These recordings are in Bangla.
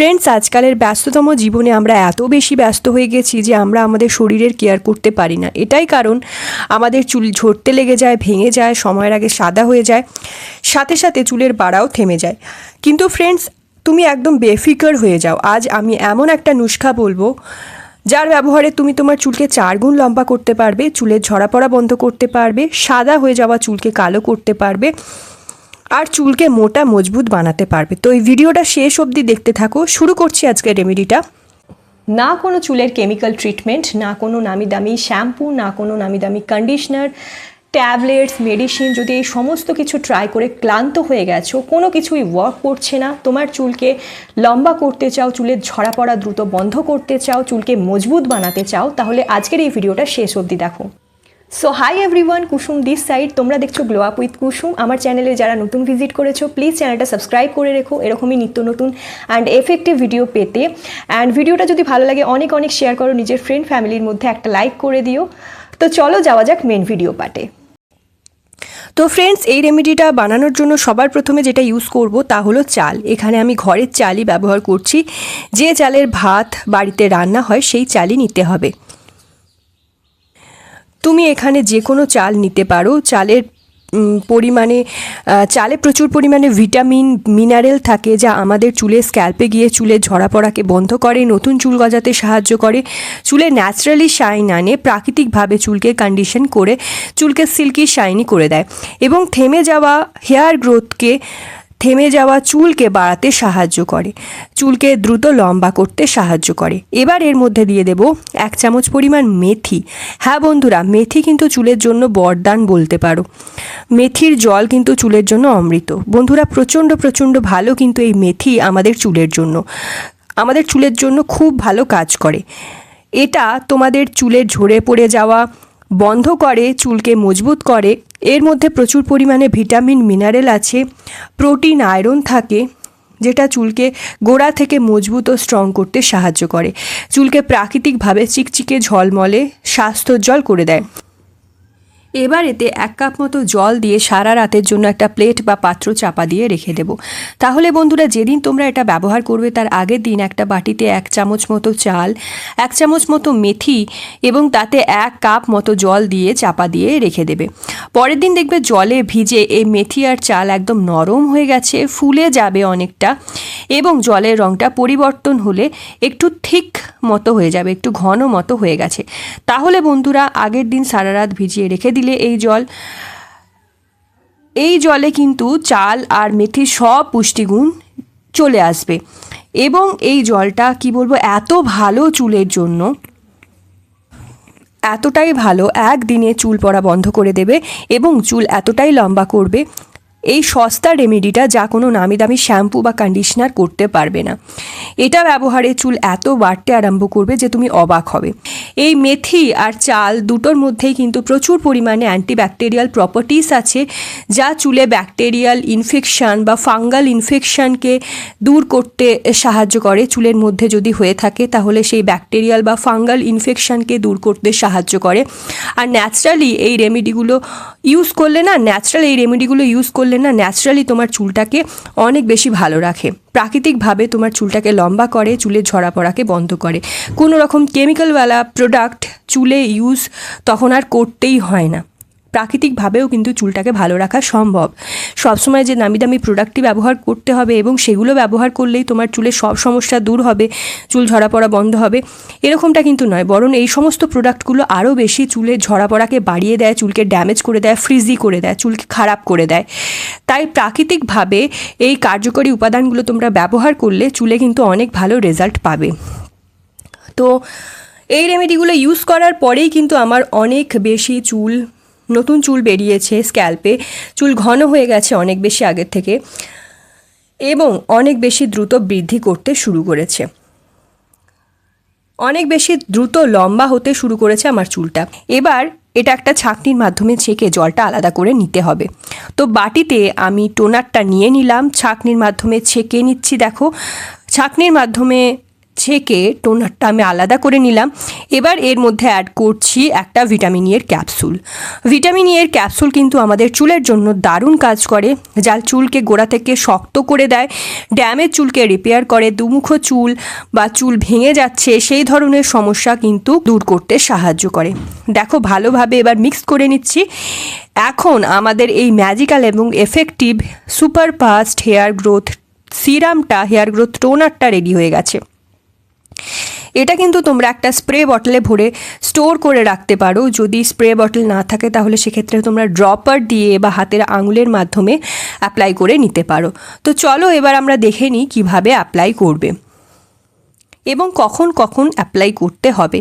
ফ্রেন্ডস, আজকালের ব্যস্ততম জীবনে আমরা এত বেশি ব্যস্ত হয়ে গেছি যে আমরা আমাদের শরীরের কেয়ার করতে পারি না। এটাই কারণ আমাদের চুল ঝরতে লেগে যায়, ভেঙে যায়, সময়ের আগে সাদা হয়ে যায়, সাথে সাথে চুলের বাড়াও থেমে যায়। কিন্তু ফ্রেন্ডস, তুমি একদম বেফিকার হয়ে যাও। আজ আমি এমন একটা নুস্খা বলবো যার ব্যবহারে তুমি তোমার চুলকে 4 গুণ লম্বা করতে পারবে, চুলের ঝরা পড়া বন্ধ করতে পারবে, সাদা হয়ে যাওয়া চুলকে কালো করতে পারবে, আর চুলকে মোটা মজবুত বানাতে পারবে। তো এই ভিডিওটা শেষ অবধি দেখতে থাকো। শুরু করছি আজকের রেমেডিটা। না কোনো চুলের কেমিক্যাল ট্রিটমেন্ট, না কোনো নামি দামি শ্যাম্পু, না কোনো নামি দামি কন্ডিশনার, ট্যাবলেটস, মেডিসিন। যদি এই সমস্ত কিছু ট্রাই করে ক্লান্ত হয়ে গেছো, কোনো কিছুই ওয়ার্ক করছে না, তোমার চুলকে লম্বা করতে চাও, চুলের ঝরা পড়া দ্রুত বন্ধ করতে চাও, চুলকে মজবুত বানাতে চাও, তাহলে আজকের এই ভিডিওটা শেষ অবধি দেখো। So hi everyone, Kusum this side. তোমরা দেখছো গ্লো আপ উইথ কুসুম। আমার চ্যানেলে যারা নতুন ভিজিট করেছো, প্লিজ চ্যানেলটা সাবস্ক্রাইব করে রেখো এরকমই নিত্য নতুন অ্যান্ড এফেক্টিভ ভিডিও পেতে। অ্যান্ড ভিডিওটা যদি ভালো লাগে অনেক অনেক শেয়ার করো, নিজের ফ্রেন্ড ফ্যামিলির মধ্যে একটা লাইক করে দিও। তো চলো যাওয়া যাক মেন ভিডিও পার্টে। তো ফ্রেন্ডস, এই রেমেডিটা বানানোর জন্য সবার প্রথমে যেটা ইউজ করব তা হলো চাল। এখানে আমি ঘরের চালই ব্যবহার করছি। যে চালের ভাত বাড়িতে রান্না হয় সেই চালই নিতে হবে। তুমি এখানে যে কোনো চাল নিতে পারো। চালে প্রচুর পরিমাণে ভিটামিন, মিনারেল থাকে, যা আমাদের চুলের স্ক্যাল্পে গিয়ে চুলের ঝরা পড়াকে বন্ধ করে, নতুন চুল গজাতে সাহায্য করে, চুলে ন্যাচারালি শাইন আনে, প্রাকৃতিকভাবে চুলকে কন্ডিশন করে চুলকে সিল্কি শাইনি করে দেয় এবং থেমে যাওয়া চুলকে বাড়াতে সাহায্য করে, চুলকে দ্রুত লম্বা করতে সাহায্য করে। এবার এর মধ্যে দিয়ে দেব 1 চামচ পরিমাণ মেথি। হ্যাঁ বন্ধুরা, মেথি কিন্তু চুলের জন্য বরদান বলতে পারো। মেথির জল কিন্তু চুলের জন্য অমৃত। বন্ধুরা, প্রচণ্ড ভালো কিন্তু এই মেথি আমাদের চুলের জন্য খুব ভালো কাজ করে। এটা তোমাদের চুলের ঝরে পড়ে যাওয়া বন্ধ করে, চুলকে মজবুত করে। এর মধ্যে প্রচুর পরিমাণে ভিটামিন, মিনারেল আছে, প্রোটিন, আয়রন থাকে, যেটা চুলকে গোড়া থেকে মজবুত ও স্ট্রং করতে সাহায্য করে, চুলকে প্রাকৃতিকভাবে চিকচিকে ঝলমলে স্বাস্থ্যোজ্জ্বল করে দেয়। এবার এতে 1 কাপ মতো জল দিয়ে সারা রাতের জন্য একটা প্লেট বা পাত্র চাপা দিয়ে রেখে দেব। তাহলে বন্ধুরা, যেদিন তোমরা এটা ব্যবহার করবে তার আগের দিন একটা বাটিতে 1 চামচ মতো চাল, 1 চামচ মতো মেথি এবং তাতে 1 কাপ মতো জল দিয়ে চাপা দিয়ে রেখে দেবে। পরের দিন দেখবে জলে ভিজে এই মেথি আর চাল একদম নরম হয়ে গেছে, ফুলে যাবে অনেকটা এবং জলের রঙটা পরিবর্তন হলে একটু থিক মতো হয়ে যাবে, একটু ঘন মতো হয়ে গেছে। তাহলে বন্ধুরা, আগের দিন সারা রাত ভিজিয়ে রেখে দিলে এই জলে কিন্তু চাল আর মেথির সব পুষ্টিগুণ চলে আসবে এবং এই জলটা কি বলবো, এত ভালো চুলের জন্য, এতটাই ভালো, একদিনে চুল পড়া বন্ধ করে দেবে এবং চুল এতটাই লম্বা করবে। এই সস্তা রেমেডিটা যা কোনো নামি দামি শ্যাম্পু বা কন্ডিশনার করতে পারবে না। এটা ব্যবহারে চুল এত বাড়তে আরম্ভ করবে যে তুমি অবাক হবে। এই মেথি আর চাল দুটোর মধ্যেই কিন্তু প্রচুর পরিমাণে অ্যান্টিব্যাকটেরিয়াল প্রপার্টিস আছে, যা চুলে ব্যাকটেরিয়াল ইনফেকশান বা ফাঙ্গাল ইনফেকশানকে দূর করতে সাহায্য করে। চুলের মধ্যে যদি হয়ে থাকে তাহলে সেই ব্যাকটেরিয়াল বা ফাঙ্গাল ইনফেকশানকে দূর করতে সাহায্য করে। আর ন্যাচারালি এই রেমেডিগুলো ইউজ করলে ন্যাচারালি তোমার চুলটাকে অনেক বেশি ভালো রাখে, প্রাকৃতিকভাবে তোমার চুলটাকে লম্বা করে, চুলের ঝরা পড়াকে বন্ধ করে। কোনো রকম কেমিক্যালওয়ালা প্রোডাক্ট চুলে ইউজ তখন আর করতেই হয় না। প্রাকৃতিকভাবেও কিন্তু চুলটাকে ভালো রাখা সম্ভব। সবসময় যে নামি দামি প্রোডাক্টই ব্যবহার করতে হবে এবং সেগুলো ব্যবহার করলেই তোমার চুলের সব সমস্যা দূর হবে, চুল ঝরা পড়া বন্ধ হবে, এরকমটা কিন্তু নয়। বরং এই সমস্ত প্রোডাক্টগুলো আরও বেশি চুলের ঝরা পড়াকে বাড়িয়ে দেয়, চুলকে ড্যামেজ করে দেয়, ফ্রিজি করে দেয়, চুলকে খারাপ করে দেয়। তাই প্রাকৃতিকভাবে এই কার্যকরী উপাদানগুলো তোমরা ব্যবহার করলে চুলে কিন্তু অনেক ভালো রেজাল্ট পাবে। তো এই রেমেডিগুলো ইউজ করার পরেই কিন্তু আমার অনেক বেশি নতুন চুল বেরিয়েছে, স্ক্যাল্পে চুল ঘন হয়ে গেছে অনেক বেশি আগের থেকে এবং অনেক বেশি দ্রুত বৃদ্ধি করতে শুরু করেছে, অনেক বেশি দ্রুত লম্বা হতে শুরু করেছে আমার চুলটা। এবার এটা একটা ছাঁকনির মাধ্যমে ছেঁকে জলটা আলাদা করে নিতে হবে। তো বাটিতে আমি টোনারটা নিয়ে নিলাম, ছাঁকনির মাধ্যমে ছেঁকে নিচ্ছি। দেখো, ছাঁকনির মাধ্যমে ছেঁকে টোনারটা আমি আলাদা করে নিলাম। এবার এর মধ্যে অ্যাড করছি একটা ভিটামিন ই এর ক্যাপসুল। ভিটামিন ই এর ক্যাপসুল কিন্তু আমাদের চুলের জন্য দারুণ কাজ করে, যা চুলকে গোড়া থেকে শক্ত করে দেয়, ড্যামেজ চুলকে রিপেয়ার করে, দুমুখো চুল বা চুল ভেঙে যাচ্ছে সেই ধরনের সমস্যা কিন্তু দূর করতে সাহায্য করে। দেখো ভালোভাবে এবার মিক্স করে নিচ্ছি। এখন আমাদের এই ম্যাজিক্যাল এবং effective super fast hair growth সিরামটা, হেয়ার গ্রোথ টোনারটা রেডি হয়ে গেছে। এটা কিন্তু তোমরা একটা স্প্রে বটলে ভরে স্টোর করে রাখতে পারো। যদি স্প্রে বটল না থাকে তাহলে সেক্ষেত্রে তোমরা ড্রপার দিয়ে বা হাতের আঙুলের মাধ্যমে অ্যাপ্লাই করে নিতে পারো। তো চলো এবার আমরা দেখে নিই কীভাবে অ্যাপ্লাই করবে এবং কখন কখন অ্যাপ্লাই করতে হবে,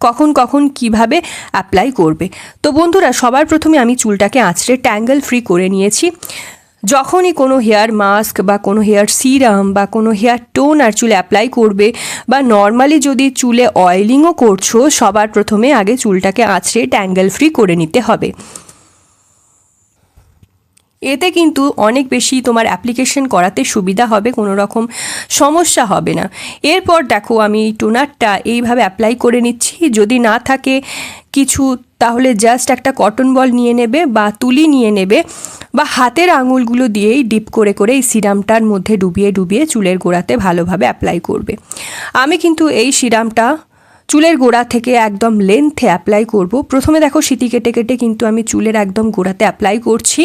কখন কখন কিভাবে অ্যাপ্লাই করবে। তো বন্ধুরা, সবার প্রথমে আমি চুলটাকে আঁচড়ে ট্যাঙ্গেল ফ্রি করে নিয়েছি। যখনই কোনো হেয়ার মাস্ক বা কোনো হেয়ার সিরাম বা কোনো হেয়ার টোনার চুলে অ্যাপ্লাই করবে বা নর্মালি যদি চুলে অয়েলিংও করছো, সবার প্রথমে আগে চুলটাকে আঁচড়ে ট্যাঙ্গেল ফ্রি করে নিতে হবে। এতে কিন্তু অনেক বেশি তোমার অ্যাপ্লিকেশন করাতে সুবিধা হবে, কোনো রকম সমস্যা হবে না। এরপর দেখো আমি এই টোনারটা এইভাবে অ্যাপ্লাই করে নিচ্ছি। যদি না থাকে কিছু তাহলে জাস্ট একটা কটন বল নিয়ে নেবে বা তুলি নিয়ে নেবে বা হাতের আঙুলগুলো দিয়েই ডিপ করে করে এই সিরামটার মধ্যে ডুবিয়ে ডুবিয়ে চুলের গোড়াতে ভালোভাবে অ্যাপ্লাই করবে। আমি কিন্তু এই সিরামটা চুলের গোড়া থেকে একদম লেন্থে অ্যাপ্লাই করব। প্রথমে দেখো সিটি কেটে কেটে কিন্তু আমি চুলের একদম গোড়াতে অ্যাপ্লাই করছি।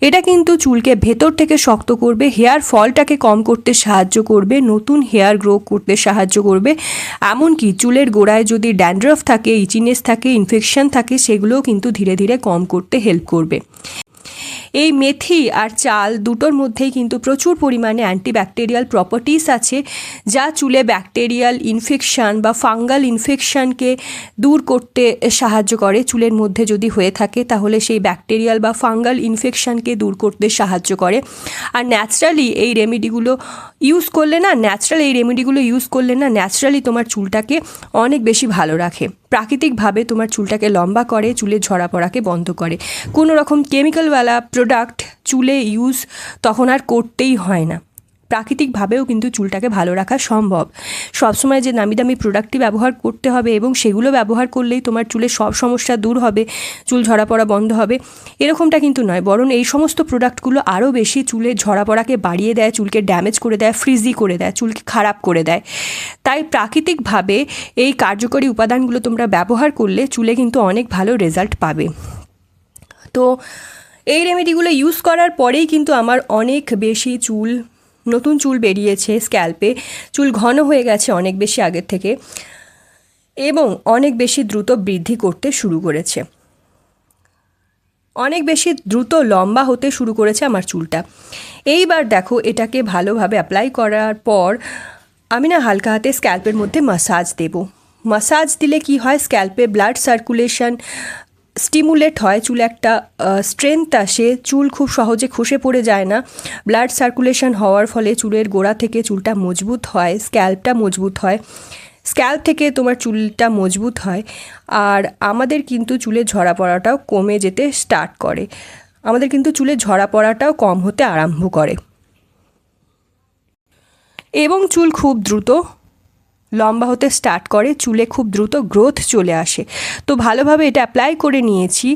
এটা কিন্তু চুলকে ভেতর থেকে শক্ত করবে, হেয়ার ফলটাকে কম করতে সাহায্য করবে, নতুন হেয়ার গ্রো করতে সাহায্য করবে। এমনকি চুলের গোড়ায় যদি ড্যান্ড্রফ থাকে, ইচিনেস থাকে, ইনফেকশন থাকে, সেগুলোও কিন্তু ধীরে ধীরে কম করতে হেল্প করবে। এই মেথি আর চাল দুটোর মধ্যেই কিন্তু প্রচুর পরিমাণে অ্যান্টিব্যাকটেরিয়াল প্রপার্টিস আছে, যা চুলে ব্যাকটেরিয়াল ইনফেকশান বা ফাঙ্গাল ইনফেকশানকে দূর করতে সাহায্য করে। চুলের মধ্যে যদি হয়ে থাকে তাহলে সেই ব্যাকটেরিয়াল বা ফাঙ্গাল ইনফেকশানকে দূর করতে সাহায্য করে। আর ন্যাচারালি এই রেমেডিগুলো ইউজ করলে না ন্যাচারালি তোমার চুলটাকে অনেক বেশি ভালো রাখে। প্রাকৃতিকভাবে তোমার চুলটাকে লম্বা করে, চুলের ঝরা পড়াকে বন্ধ করে। কোনো রকম কেমিক্যালওয়ালা প্রোডাক্ট চুলে ইউজ তখন আর করতেই হয় না। প্রাকৃতিকভাবেও কিন্তু চুলটাকে ভালো রাখা সম্ভব। সবসময় যে নামি দামি প্রোডাক্টই ব্যবহার করতে হবে এবং সেগুলো ব্যবহার করলেই তোমার চুলের সব সমস্যা দূর হবে, চুল ঝরা পড়া বন্ধ হবে, এরকমটা কিন্তু নয়। বরং এই সমস্ত প্রোডাক্টগুলো আরও বেশি চুলের ঝরা পড়াকে বাড়িয়ে দেয়, চুলকে ড্যামেজ করে দেয়, ফ্রিজি করে দেয়, চুলকে খারাপ করে দেয়। তাই প্রাকৃতিকভাবে এই কার্যকরী উপাদানগুলো তোমরা ব্যবহার করলে চুলে কিন্তু অনেক ভালো রেজাল্ট পাবে। তো এই রেমেডিগুলো ইউজ করার পরেই কিন্তু আমার অনেক বেশি নতুন চুল বেরিয়েছে, স্ক্যাল্পে চুল ঘন হয়ে গেছে অনেক বেশি আগের থেকে এবং অনেক বেশি দ্রুত বৃদ্ধি করতে শুরু করেছে, অনেক বেশি দ্রুত লম্বা হতে শুরু করেছে আমার চুলটা। এইবার দেখো এটাকে ভালোভাবে অ্যাপ্লাই করার পর আমি না হালকা হাতে স্ক্যাল্পের মধ্যে মাসাজ দেব। মাসাজ দিলে কি হয়, স্ক্যাল্পে ব্লাড সার্কুলেশন স্টিমুলেট হয়, চুলে একটা স্ট্রেংথ আসে, চুল খুব সহজে খসে পড়ে যায় না। ব্লাড সার্কুলেশন হওয়ার ফলে চুলের গোড়া থেকে চুলটা মজবুত হয়, স্ক্যাল্পটা মজবুত হয়, স্ক্যাল্প থেকে তোমার চুলটা মজবুত হয়। আর আমাদের কিন্তু চুলের ঝরা পড়াটাও কমে যেতে স্টার্ট করে, আমাদের কিন্তু চুলের ঝরা পড়াটাও কম হতে আরম্ভ করে এবং চুল খুব দ্রুত লম্বা হতে স্টার্ট করে, চুলে খুব দ্রুত গ্রোথ চলে আসে। তো ভালোভাবে এটা অ্যাপ্লাই করে নিয়েছি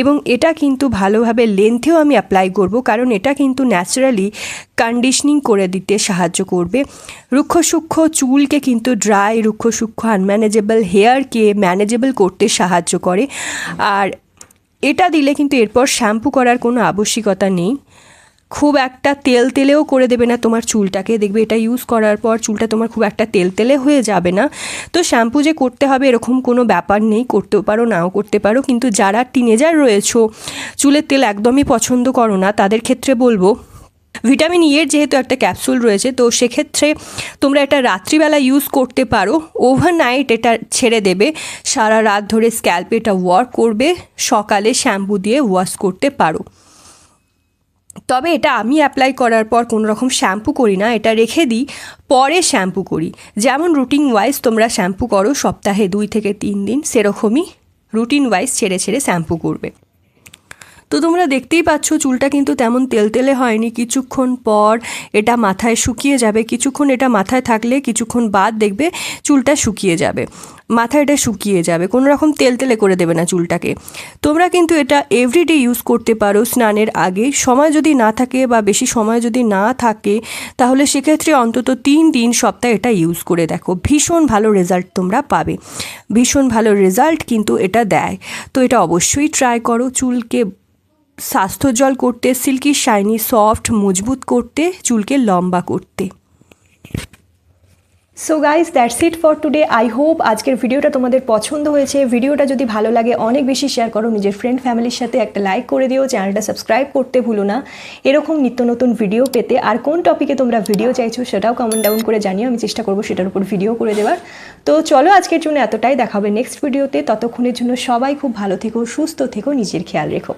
এবং এটা কিন্তু ভালোভাবে লেন্থেও আমি অ্যাপ্লাই করব, কারণ এটা কিন্তু ন্যাচারালি কন্ডিশনিং করে দিতে সাহায্য করবে। রুক্ষ সূক্ষ্ম চুলকে কিন্তু রুক্ষ সূক্ষ্ম আনম্যানেজেবল হেয়ারকে ম্যানেজেবল করতে সাহায্য করে। আর এটা দিলে কিন্তু এরপর শ্যাম্পু করার কোনো আবশ্যিকতা নেই, খুব একটা তেলেও করে দেবে না তোমার চুলটাকে। দেখবে এটা ইউজ করার পর চুলটা তোমার খুব একটা তেলে হয়ে যাবে না। তো শ্যাম্পু যে করতে হবে এরকম কোনো ব্যাপার নেই, করতেও পারো নাও করতে পারো। কিন্তু যারা টিনেজার রয়েছো, চুলের তেল একদমই পছন্দ করো না, তাদের ক্ষেত্রে বলবো ভিটামিন ই এর যেহেতু একটা ক্যাপসুল রয়েছে, তো সেক্ষেত্রে তোমরা এটা রাত্রিবেলা ইউজ করতে পারো। ওভারনাইট এটা ছেড়ে দেবে, সারা রাত ধরে স্ক্যাল্পে এটা ওয়ার্ক করবে, সকালে শ্যাম্পু দিয়ে ওয়াশ করতে পারো। তবে এটা আমি অ্যাপ্লাই করার পর কোনো রকম শ্যাম্পু করি না, এটা রেখে দিই, পরে শ্যাম্পু করি। যেমন রুটিন ওয়াইজ তোমরা শ্যাম্পু করো সপ্তাহে 2 থেকে 3 দিন, সেরকমই রুটিন ওয়াইজ ছেড়ে ছেড়ে শ্যাম্পু করবে। তো তো তোমরা দেখতেই পাচ্ছ চুলটা কিন্তু তেমন তেলতেলে হয়নি, কিছুক্ষণ পর এটা মাথায় শুকিয়ে যাবে, কিছুক্ষণ এটা মাথায় থাকলে কিছুক্ষণ বাদ দেখবে চুলটা শুকিয়ে যাবে, মাথায় এটা শুকিয়ে যাবে, কোনো রকম তেলতেলে করে দেবে না চুলটাকে। তোমরা কিন্তু এটা এভরিডে ইউজ করতে পারো স্নানের আগে। সময় যদি না থাকে বা বেশি সময় যদি না থাকে তাহলে সেক্ষেত্রে অন্তত 3 দিন সপ্তাহে এটা ইউজ করে দেখো, ভীষণ ভালো রেজাল্ট তোমরা পাবে, ভীষণ ভালো রেজাল্ট কিন্তু এটা দেয়। তো এটা অবশ্যই ট্রাই করো চুলকে স্বাস্থ্যোজ্জ্বল করতে, সিল্কি শাইনি সফট মজবুত করতে, চুলকে লম্বা করতে। So guys that's it for today. I hope আজকের ভিডিওটা তোমাদের পছন্দ হয়েছে। ভিডিওটা যদি ভালো লাগে অনেক বেশি শেয়ার করো, নিজের ফ্রেন্ড ফ্যামিলির সাথে একটা লাইক করে দিও, চ্যানেলটা সাবস্ক্রাইব করতে ভুলো না এরকম নিত্য নতুন ভিডিও পেতে। আর কোন টপিকে তোমরা ভিডিও চাইছো সেটাও কমেন্ট ডাউন করে জানিও, আমি চেষ্টা করবো সেটার উপর ভিডিও করে দেওয়ার। তো চলো আজকের জন্য এতটাই, দেখা হবে নেক্সট ভিডিওতে। ততক্ষণের জন্য সবাই খুব ভালো থেকো, সুস্থ থেকো, নিজের খেয়াল রেখো।